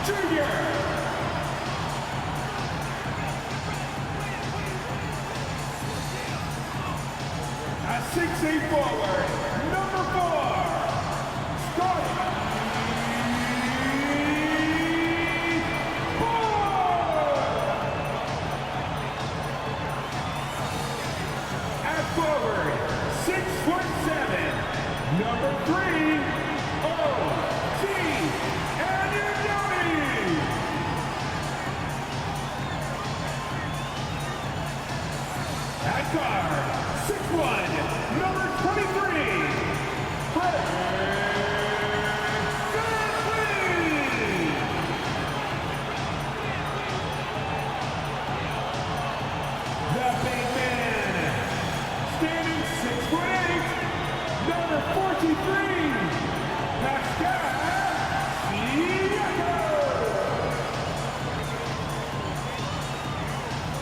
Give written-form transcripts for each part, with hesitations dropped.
Jr. A 6'8" forward, number 4, starting. At forward, 6'7", number 3, O.G. Anunoby. At guard, 6'1", number 23, Fred VanVleet. The big man, standing 6'8", number 43, Pascal Siakam.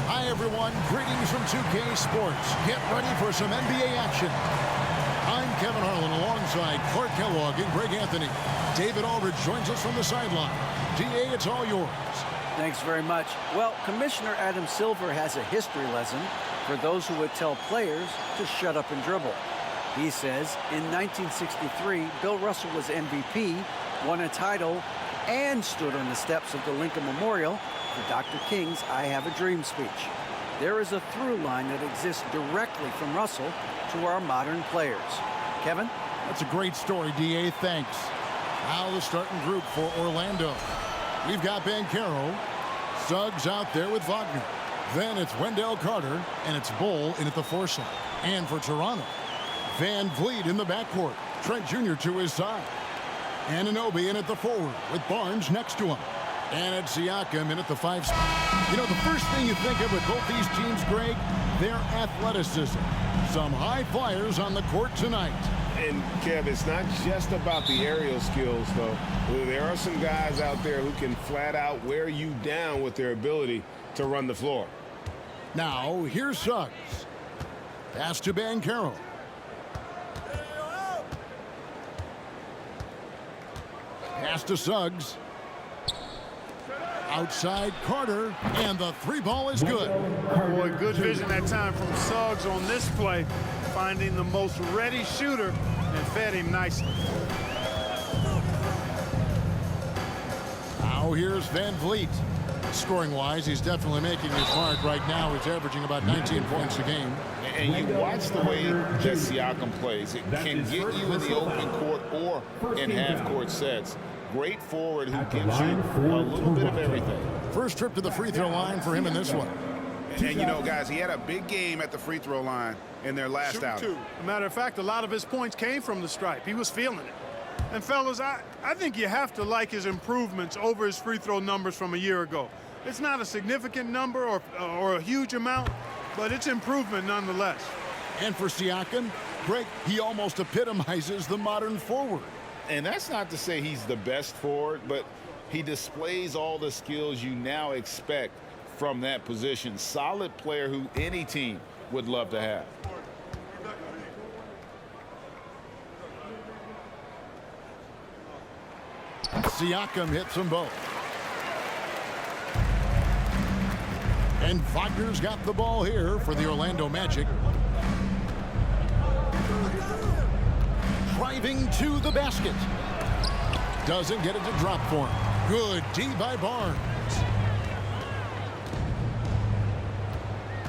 Hi everyone, greetings from 2K Sports. Get ready for some NBA action. I'm Kevin Harlan alongside Clark Kellogg and Greg Anthony. David Aldridge joins us from the sideline. DA, it's all yours. Thanks very much. Well, Commissioner Adam Silver has a history lesson for those who would tell players to shut up and dribble. He says in 1963, Bill Russell was MVP, won a title, and stood on the steps of the Lincoln Memorial for Dr. King's I Have a Dream speech. There is a through line that exists directly from Russell to our modern players. Kevin? That's a great story, DA. Thanks. Now the starting group for Orlando. We've got Banchero, Suggs out there with Wagner. Then it's Wendell Carter, and it's Bull in at the 4 slot. And for Toronto, VanVleet in the backcourt, Trent Jr. to his side. Anunoby in at the forward with Barnes next to him. And it's Siakam in at the 5 spot. You know, the first thing you think of with both these teams, Greg, their athleticism. Some high flyers on the court tonight. And, Kev, it's not just about the aerial skills, though. There are some guys out there who can flat out wear you down with their ability to run the floor. Now, here's Suggs. Pass to Banchero. Pass to Suggs. Outside Carter, and the 3 ball is good. Boy, good vision that time from Suggs on this play, finding the most ready shooter and fed him nicely. Now here's VanVleet. Scoring-wise, he's definitely making his mark right now. He's averaging about 19 points a game. And you watch the way that Siakam plays. It can get you in the open court or in half-court sets. Great forward who gives you a little bit of everything. First trip to the free throw line for him in this one. And, you know, guys, he had a big game at the free throw line in their last outing. As a matter of fact, a lot of his points came from the stripe. He was feeling it. And, fellas, I think you have to like his improvements over his free throw numbers from a year ago. It's not a significant number or a huge amount, but it's improvement nonetheless. And for Siakam, Greg, he almost epitomizes the modern forward. And that's not to say he's the best forward, but he displays all the skills you now expect from that position. Solid player who any team would love to have. Siakam hits them both. And Wagner's got the ball here for the Orlando Magic. Driving to the basket. Doesn't get it to drop for him. Good D by Barnes.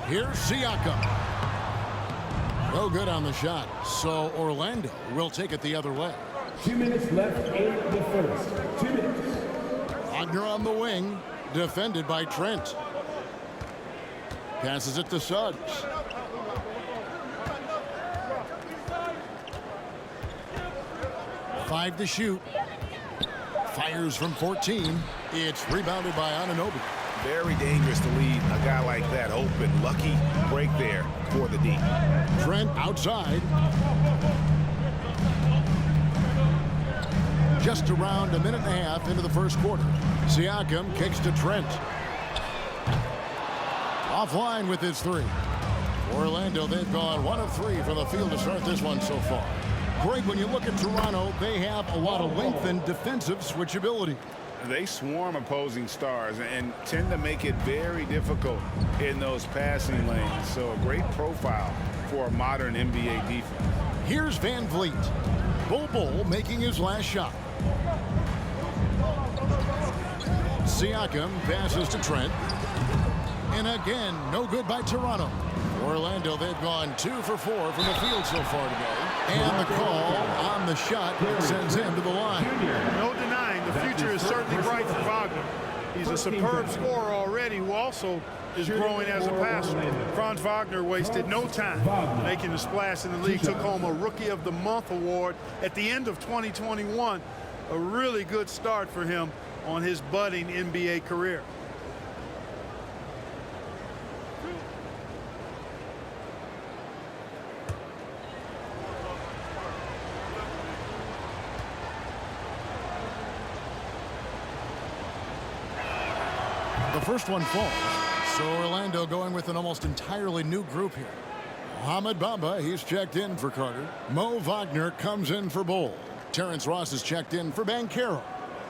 Here's Siakam. No good on the shot. So Orlando will take it the other way. 2 minutes left in the first. 2 minutes. Wagner on the wing. Defended by Trent. Passes it to Suggs. Five to shoot. Fires from 14. It's rebounded by Anunoby. Very dangerous to leave a guy like that open. Lucky break there for the D. Trent outside. Just around a minute and a half into the first quarter. Siakam kicks to Trent. Offline with his 3. Orlando, they've gone 1 of 3 from the field to start this one so far. Greg, when you look at Toronto, they have a lot of length and defensive switchability. They swarm opposing stars and tend to make it very difficult in those passing lanes. So a great profile for a modern NBA defense. Here's Van Vliet. Bol making his last shot. Siakam passes to Trent. And again, no good by Toronto. Orlando, they've gone 2 for 4 from the field so far today. And the call on the shot that sends him to the line. No denying the future is certainly bright for Wagner. He's a superb scorer already who also is growing as a passer. Franz Wagner wasted no time making a splash in the league. Took home a Rookie of the Month award at the end of 2021. A really good start for him on his budding NBA career. The first one falls. So Orlando going with an almost entirely new group here. Mohamed Bamba, he's checked in for Carter. Mo Wagner comes in for Bol. Terrence Ross is checked in for Banchero.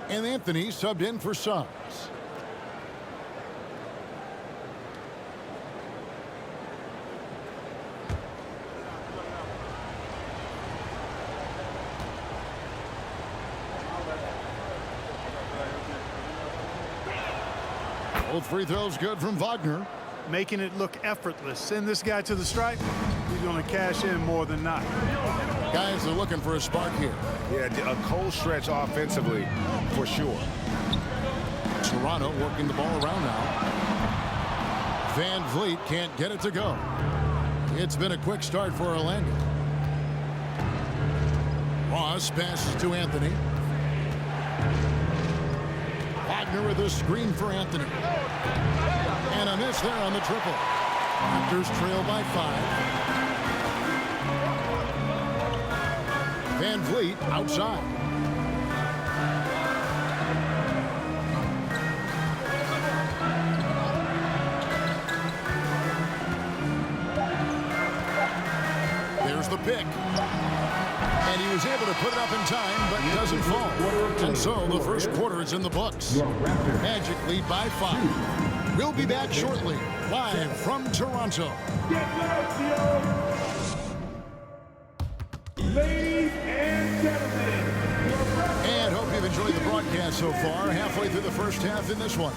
And Anthony subbed in for Suggs. Both free throws good from Wagner. Making it look effortless. Send this guy to the stripe. He's going to cash in more than not. Guys are looking for a spark here. Yeah, a cold stretch offensively for sure. Toronto working the ball around now. Van Vliet can't get it to go. It's been a quick start for Orlando. Ross passes to Anthony. Wagner with a screen for Anthony. And a miss there on the triple. Raptors trail by 5. Van Vliet outside. There's the pick. And he was able to put it up in time, but doesn't fall. And so the first quarter is in the books. Magic lead by 5. We'll be back shortly, live from Toronto. Ladies and gentlemen, And hope you've enjoyed the broadcast so far. Halfway through the first half in this one.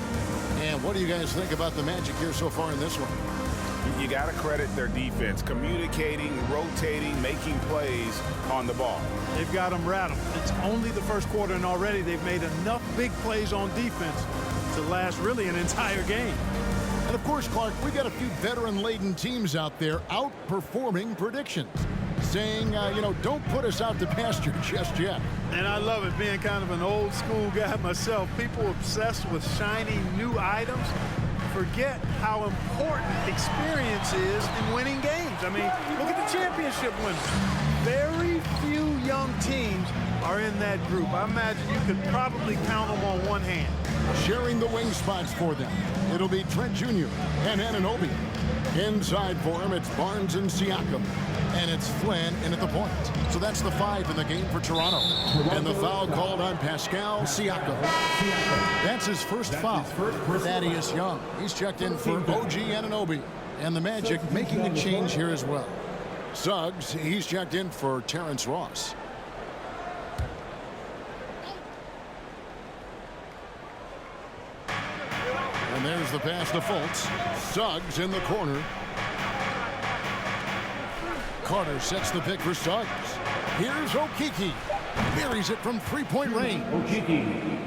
And what do you guys think about the Magic here so far in this one? You got to credit their defense, communicating, rotating, making plays on the ball. They've got them rattled. It's only the first quarter, and already they've made enough big plays on defense to last really an entire game. And of course, Clark, we've got a few veteran-laden teams out there outperforming predictions, saying, don't put us out to pasture just yet. And I love it, being kind of an old school guy myself. People obsessed with shiny new items forget how important experience is in winning games. I mean, look at the championship winners. Very few young teams are in that group. I imagine you could probably count them on one hand. Sharing the wing spots for them, it'll be Trent Jr. and Anunoby. Inside for him, it's Barnes and Siakam. And it's Flynn in at the point. So that's the 5 in the game for Toronto. And the foul called on Pascal Siakam. That's his first foul. Thaddeus Young, he's checked in for OG Anunoby. And the Magic making a change here as well. Suggs, he's checked in for Terrence Ross. And there's the pass to Fultz. Suggs in the corner. Carter sets the pick for Suggs. Here's Okeke. Buries it from three-point range.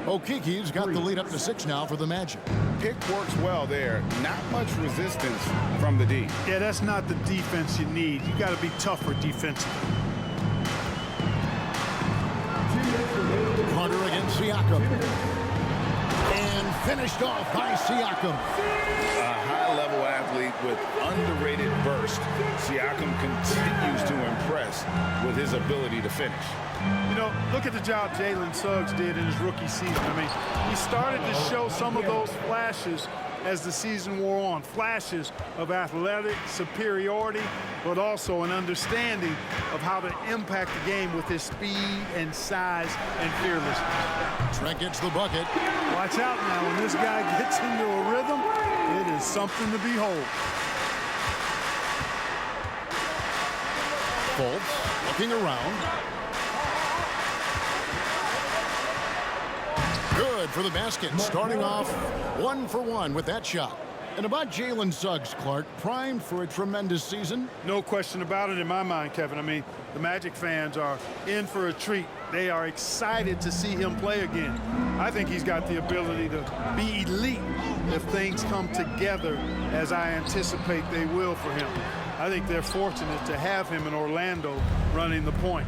Okeke's got the lead up to 6 now for the Magic. Pick works well there. Not much resistance from the D. Yeah, that's not the defense you need. You got to be tougher defensively. Carter against Siakam. And finished off by Siakam. A high-level athlete with underrated burst. Siakam continues to impress with his ability to finish. You know, look at the job Jalen Suggs did in his rookie season. I mean, he started to show some of those flashes as the season wore on. Flashes of athletic superiority, but also an understanding of how to impact the game with his speed and size and fearlessness. Trent gets the bucket. Watch out now. When this guy gets into a rhythm, it is something to behold. Fultz looking around. Good for the basket. Starting off 1 for 1 with that shot. And about Jalen Suggs, Clark, primed for a tremendous season. No question about it in my mind, Kevin. I mean, the Magic fans are in for a treat. They are excited to see him play again. I think he's got the ability to be elite if things come together as I anticipate they will for him. I think they're fortunate to have him in Orlando running the point.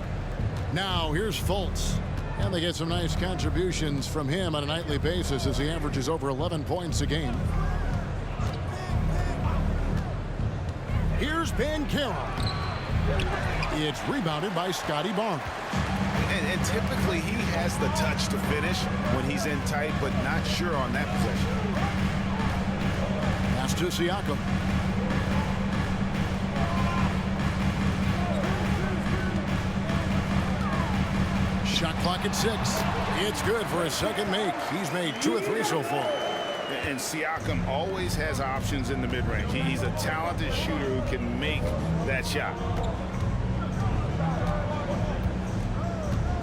Now here's Fultz. And they get some nice contributions from him on a nightly basis as he averages over 11 points a game. Here's Banchero. It's rebounded by Scotty Barnes. And typically he has the touch to finish when he's in tight, but not sure on that possession. Pass to Siakam. Shot clock at 6. It's good for a second make. He's made 2 of 3 so far. And Siakam always has options in the mid-range. He's a talented shooter who can make that shot.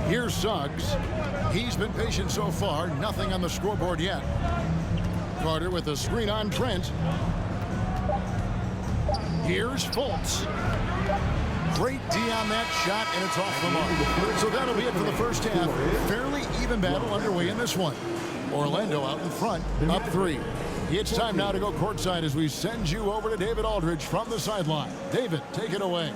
Here's Suggs. He's been patient so far. Nothing on the scoreboard yet. Carter with a screen on Trent. Here's Fultz. Great D on that shot, and it's off the mark. So that'll be it for the first half. Fairly even battle underway in this one. Orlando out in front, up 3. It's time now to go courtside as we send you over to David Aldridge from the sideline. David, take it away.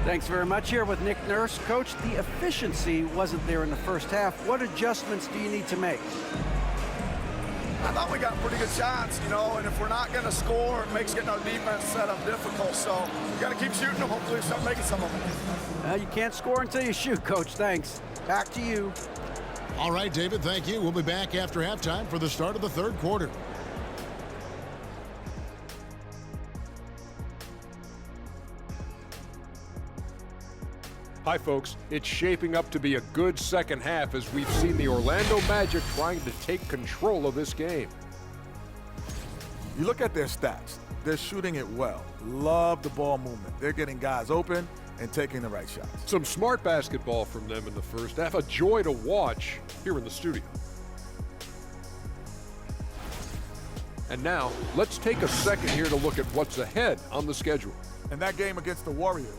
Thanks very much. Here with Nick Nurse. Coach, the efficiency wasn't there in the first half. What adjustments do you need to make? I thought we got pretty good shots, you know, and if we're not going to score, it makes getting our defense set up difficult. So we got to keep shooting them. Hopefully we start making some of them. You can't score until you shoot, Coach. Thanks. Back to you. All right, David, thank you. We'll be back after halftime for the start of the third quarter. Hi, folks. It's shaping up to be a good second half as we've seen the Orlando Magic trying to take control of this game. You look at their stats. They're shooting it well. Love the ball movement. They're getting guys open and taking the right shots. Some smart basketball from them in the first half. A joy to watch here in the studio. And now, let's take a second here to look at what's ahead on the schedule. And that game against the Warriors,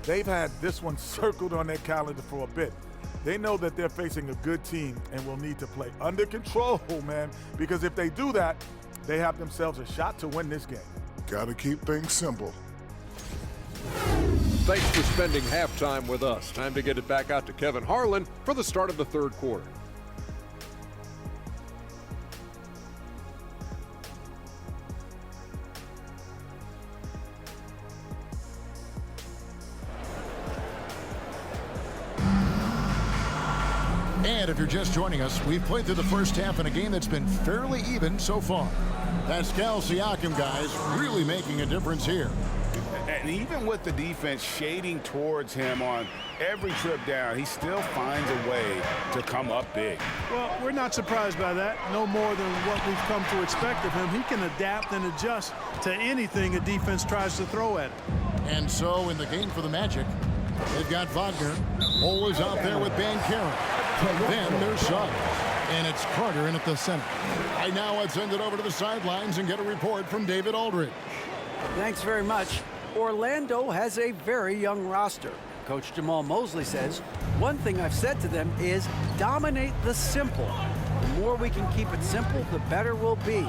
they've had this one circled on their calendar for a bit. They know that they're facing a good team and will need to play under control, man, because if they do that, they have themselves a shot to win this game. Gotta keep things simple. Thanks for spending halftime with us. Time to get it back out to Kevin Harlan for the start of the third quarter. And if you're just joining us, we've played through the first half in a game that's been fairly even so far. Pascal Siakam, guys, really making a difference here. And even with the defense shading towards him on every trip down, he still finds a way to come up big. Well, we're not surprised by that. No more than what we've come to expect of him. He can adapt and adjust to anything a defense tries to throw at him. And so in the game for the Magic, they've got Wagner. Hole is out there with Banchero. Then there's Suggs. And it's Carter in at the center. Right now, let's send it over to the sidelines and get a report from David Aldridge. Thanks very much. Orlando has a very young roster. Coach Jamal Mosley says, one thing I've said to them is dominate the simple. The more we can keep it simple, the better we'll be.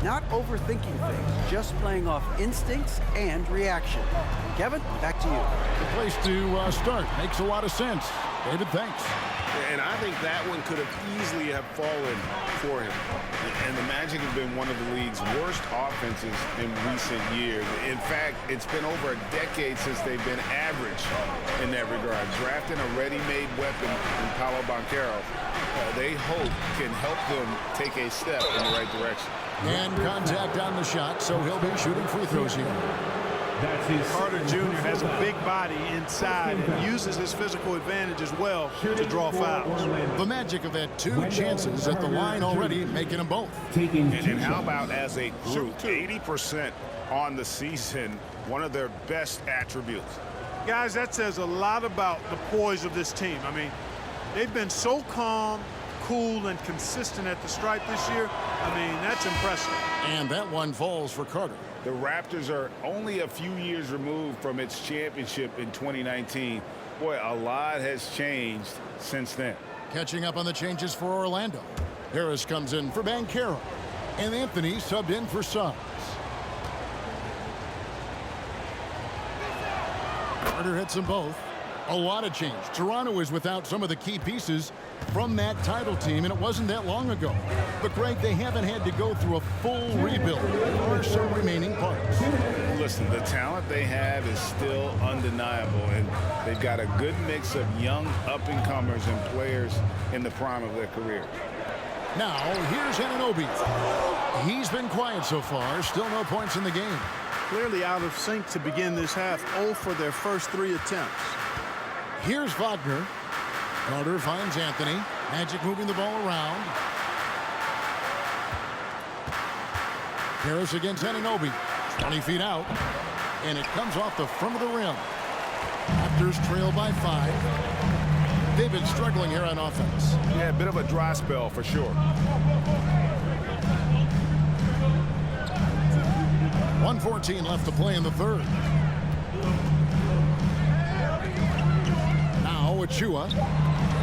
Not overthinking things, just playing off instincts and reaction. Kevin, back to you. The place to start. Makes a lot of sense. David, thanks. And I think that one could have easily have fallen for him. And the Magic have been one of the league's worst offenses in recent years. In fact, it's been over a decade since they've been average in that regard. Drafting a ready-made weapon in Paolo Banchero they hope can help them take a step in the right direction. And contact on the shot, so he'll be shooting free throws here. That's his Carter Jr. has a big body inside and uses his physical advantage as well to draw fouls. The Magic have had 2 chances at the line already, making them both. taking And how about as a group, 80% on the season, one of their best attributes. Guys, that says a lot about the poise of this team. I mean, they've been so calm, cool, and consistent at the stripe this year. I mean, that's impressive. And that one falls for Carter. The Raptors are only a few years removed from its championship in 2019. Boy, a lot has changed since then. Catching up on the changes for Orlando. Harris comes in for Banchero. And Anthony subbed in for Suggs. Carter hits them both. A lot of change. Toronto is without some of the key pieces from that title team, and it wasn't that long ago. But, Greg, they haven't had to go through a full rebuild. There are some remaining parts. Listen, the talent they have is still undeniable, and they've got a good mix of young up-and-comers and players in the prime of their career. Now, here's Anunoby. He's been quiet so far. Still no points in the game. Clearly out of sync to begin this half. 0 for their first 3 attempts. Here's Wagner. Carter finds Anthony. Magic moving the ball around. Harris against Anunoby. 20 feet out. And it comes off the front of the rim. Raptors trail by 5. They've been struggling here on offense. Yeah, a bit of a dry spell for sure. 1:14 left to play in the third. Now Achua.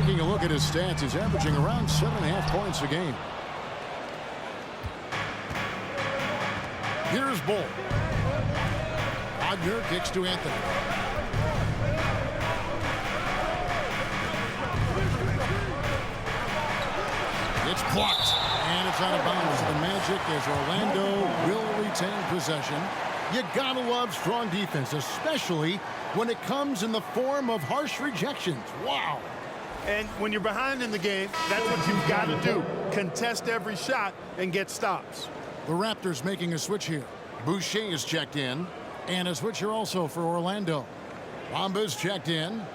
Taking a look at his stats, he's averaging around 7.5 points a game. Here's Bull. Wagner kicks to Anthony. It's blocked, and it's out of bounds to the Magic as Orlando will retain possession. You gotta love strong defense, especially when it comes in the form of harsh rejections. Wow. And when you're behind in the game, that's what you've got to do. Contest every shot and get stops. The Raptors making a switch here. Boucher is checked in, and a switch here also for Orlando. Bamba's checked in.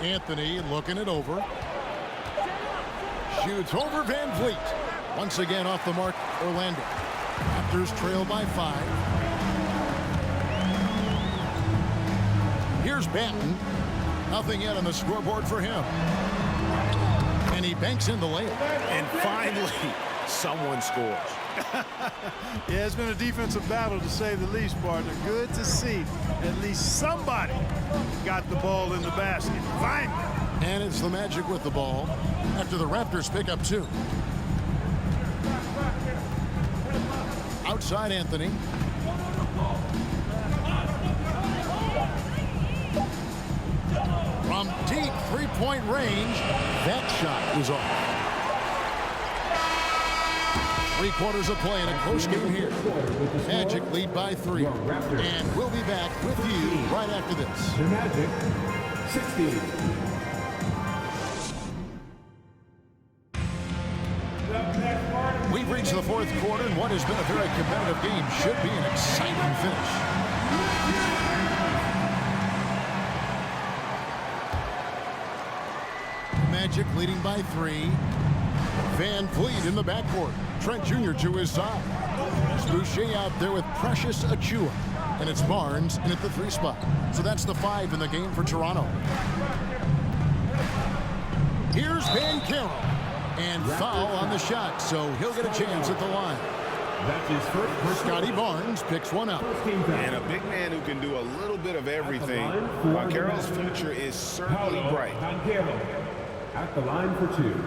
Anthony looking it over. Shoots over Van Vliet. Once again off the mark, Orlando. Raptors trail by 5. Here's Banton. Nothing yet on the scoreboard for him. And he banks in the layup. And finally, someone scores. Yeah, it's been a defensive battle to say the least, partner. Good to see at least somebody got the ball in the basket. Finally. And it's the Magic with the ball after the Raptors pick up 2. Outside Anthony. From deep three-point range, that shot was off. 3/4 of play in a close game here. Magic lead by 3. And we'll be back with you right after this. The Magic, 60. We've reached the 4th quarter, and what has been a very competitive game should be an exciting finish. Magic leading by 3. Van Vliet in the backcourt. Trent Jr. to his side. There's Boucher out there with Precious Achua. And it's Barnes in at the 3 spot. So that's the 5 in the game for Toronto. Here's Banchero. And foul on the shot, so he'll get a chance at the line. That's his first. Scotty Barnes picks one up. And a big man who can do a little bit of everything. Banchero's future is certainly bright. Banchero at the line for 2.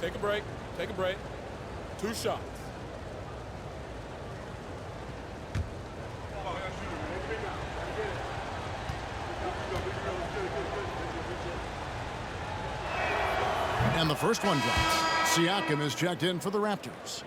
Take a break. Take a break. 2 shots. And the first one drops. Siakam is checked in for the Raptors.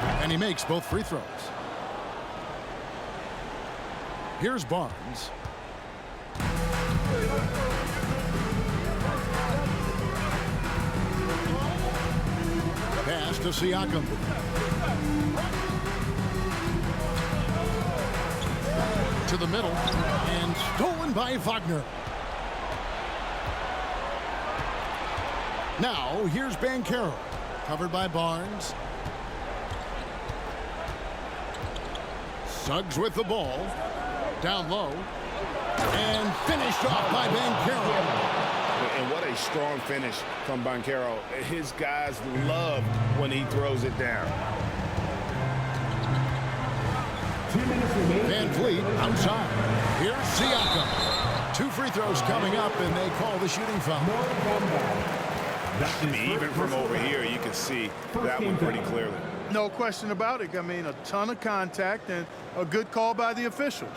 And he makes both free throws. Here's Barnes. Pass to Siakam. To the middle. And stolen by Wagner. Now, here's Banchero. Covered by Barnes. Suggs with the ball. Down low. And finished off by Banchero. And what a strong finish from Banchero. His guys love when he throws it down. 2 minutes remaining. Van Fleet outside. Here's Siakam. 2 free throws coming up, and they call the shooting foul. I mean, even from over here, you can see that one pretty clearly. No question about it. I mean, a ton of contact and a good call by the officials.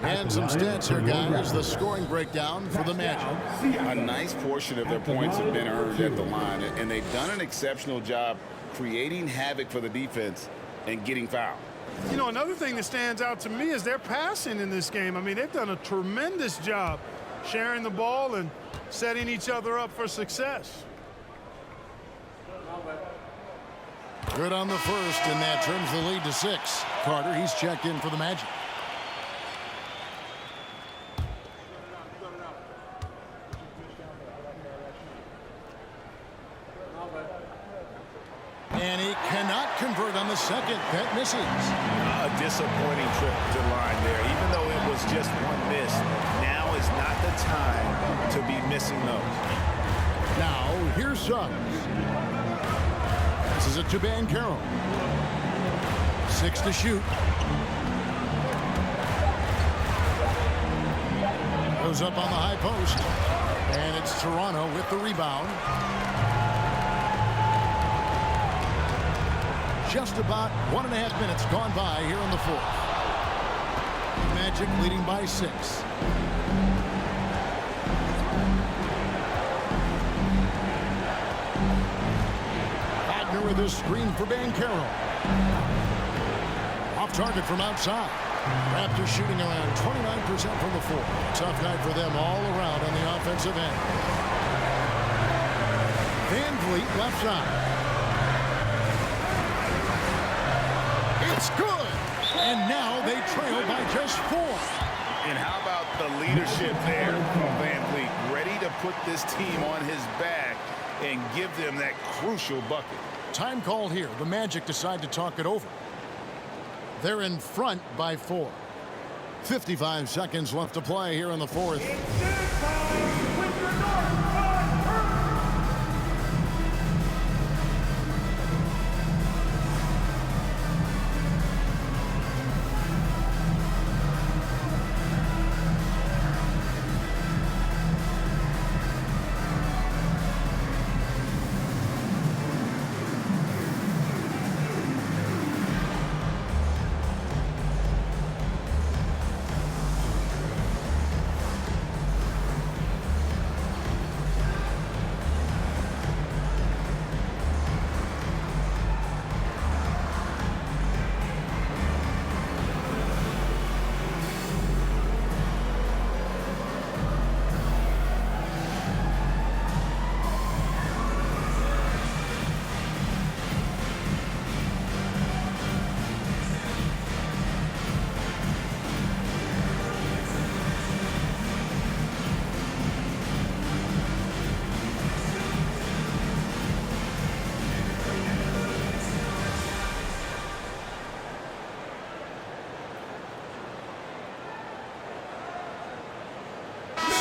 And some stats here, guys. The scoring breakdown for the Magic. A nice portion of their points have been earned at the line, and they've done an exceptional job creating havoc for the defense and getting fouled. You know, another thing that stands out to me is their passing in this game. I mean, they've done a tremendous job sharing the ball and setting each other up for success. Good on the first, and that trims the lead to 6. Carter, he's checked in for the Magic. And he cannot convert on the second. That misses. A disappointing trip to the line there. Even though it was just one miss, now is not the time to be missing those. Now, here's Suggs. This is it to Banchero. 6 to shoot. Goes up on the high post. And it's Toronto with the rebound. Just about 1.5 minutes gone by here in the fourth. Magic leading by 6. Wagner with a screen for Banchero. Off target from outside. Raptors shooting around 29% from the floor. Tough night for them all around on the offensive end. Van Vliet left side. It's good. And now they trail by just 4. And how about the leadership there from Van Vliet, ready to put this team on his back and give them that crucial bucket. Time call here. The Magic decide to talk it over. They're in front by 4. 55 seconds left to play here in the fourth.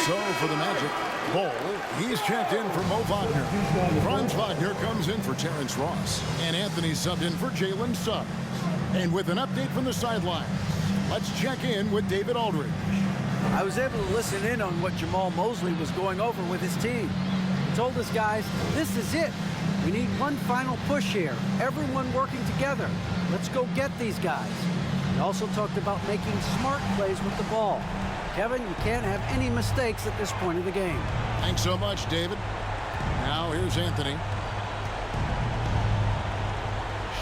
So for the Magic, Ball, he's checked in for Mo Wagner. Franz Wagner comes in for Terrence Ross. And Anthony subbed in for Jalen Suggs. And with an update from the sidelines, let's check in with David Aldridge. I was able to listen in on what Jamal Mosley was going over with his team. He told his guys, this is it. We need one final push here. Everyone working together. Let's go get these guys. He also talked about making smart plays with the ball. Kevin, you can't have any mistakes at this point of the game. Thanks so much, David. Now here's Anthony.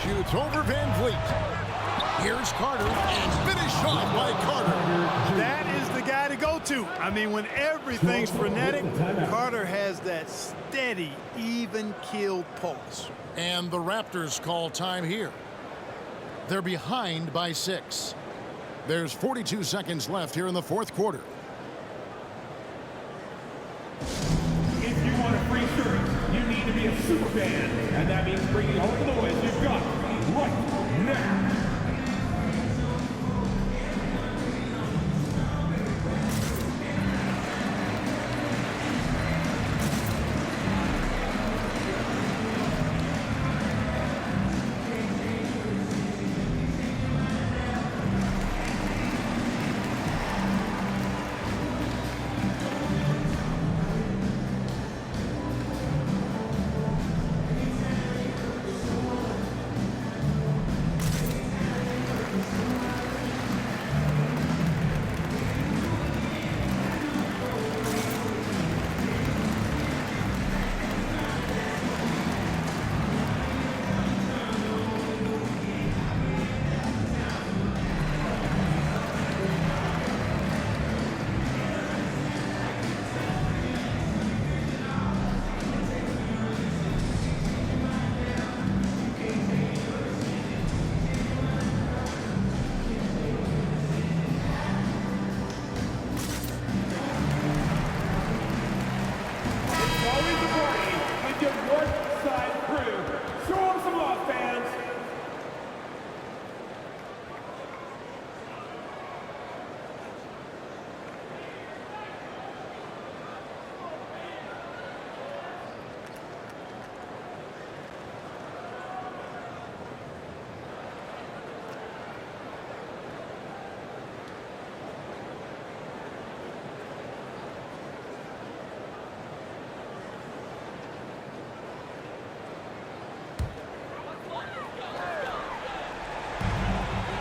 shoots over Van Vliet. Here's Carter, and finished off by Carter. That is the guy to go to. I mean, when everything's frenetic, Carter has that steady, even-keeled pulse. And the Raptors call time here. They're behind by 6. There's 42 seconds left here in the fourth quarter. If you want a free shirt, you need to be a super fan. And that means bringing all the noise you've got right now.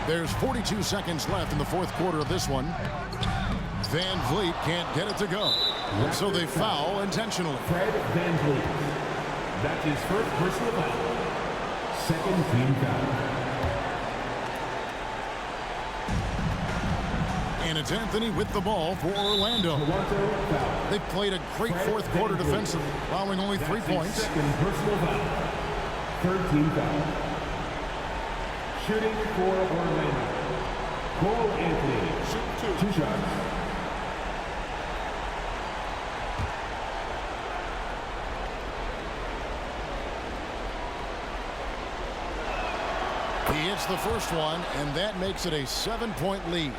There's 42 seconds left in the fourth quarter of this one. Van Vliet can't get it to go. So they foul intentionally. Fred Van Vliet. That's his first personal foul. Second team foul. And it's Anthony with the ball for Orlando. They've played a great fourth quarter defensively, allowing only 3 points. Second personal foul. Third team foul. Shooting for Orlando. Cole Anthony. Two shots. He hits the first one, and that makes it a 7-point lead.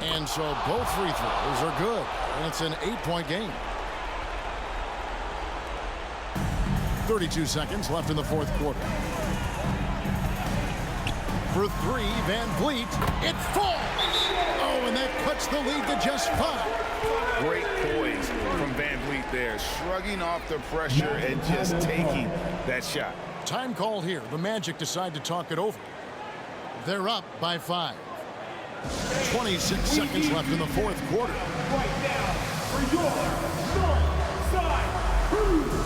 And so both free throws are good, and it's an 8-point game. 32 seconds left in the fourth quarter. For three, Van Vliet, it falls! Oh, and that cuts the lead to just 5. Great poise from Van Vliet there, shrugging off the pressure and just taking that shot. Time call here. The Magic decide to talk it over. They're up by 5. 26 seconds left in the fourth quarter. Right now, for your North Side Crew.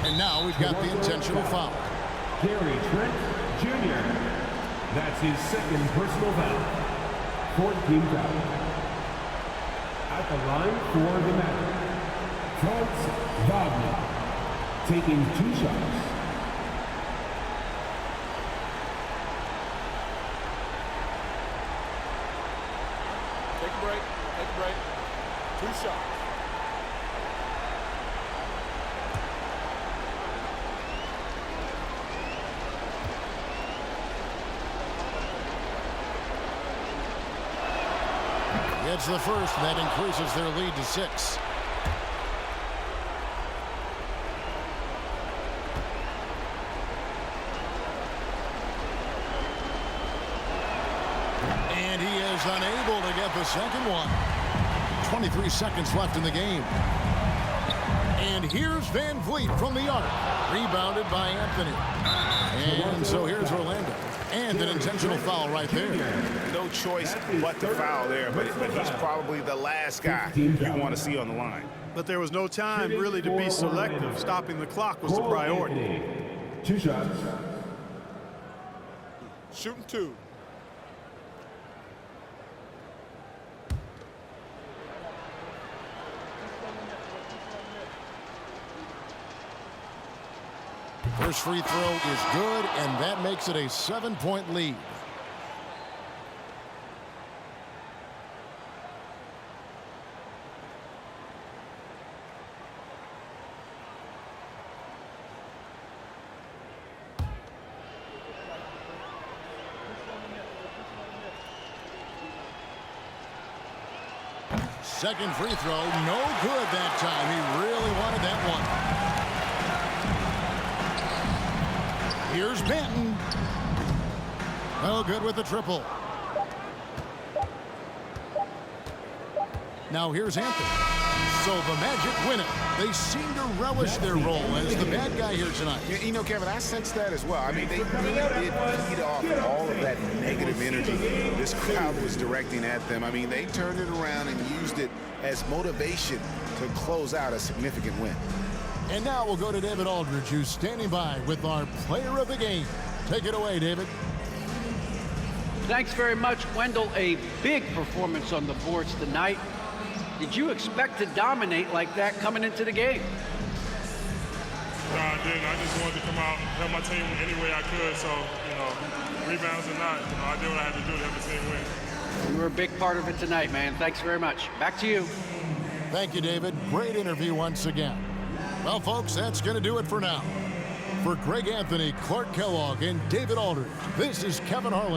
And now we've got the intentional foul. Gary Trent Jr. That's his second personal foul. 14 foul. At the line for the Magic, Franz Wagner, taking 2 shots. Take a break. Take a break. 2 shots. It's the first, and that increases their lead to 6. And he is unable to get the second one. 23 seconds left in the game. And here's Van Vliet from the arc. Rebounded by Anthony. And so here's Orlando. And an intentional foul right there. No choice but to foul there, but he's probably the last guy you want to see on the line. But there was no time really to be selective. Stopping the clock was the priority. 2 shots. Shooting 2. First free throw is good, and that makes it a 7-point lead. Second free throw, no good that time. He really wanted that one. Here's Benton. No good with the triple. Now here's Anthony. So the Magic win it. They seem to relish their role as the bad guy here tonight. You know, Kevin, I sense that as well. I mean, they really did feed off all of that negative energy this crowd was directing at them. I mean, they turned it around and used it as motivation to close out a significant win. And now we'll go to David Aldridge, who's standing by with our player of the game. Take it away, David. Thanks very much, Wendell. A big performance on the boards tonight. Did you expect to dominate like that coming into the game? No, I didn't. I just wanted to come out and help my team any way I could. So, rebounds or not, I did what I had to do to help the team win. You were a big part of it tonight, man. Thanks very much. Back to you. Thank you, David. Great interview once again. Well, folks, that's going to do it for now. For Greg Anthony, Clark Kellogg, and David Aldridge, this is Kevin Harlan.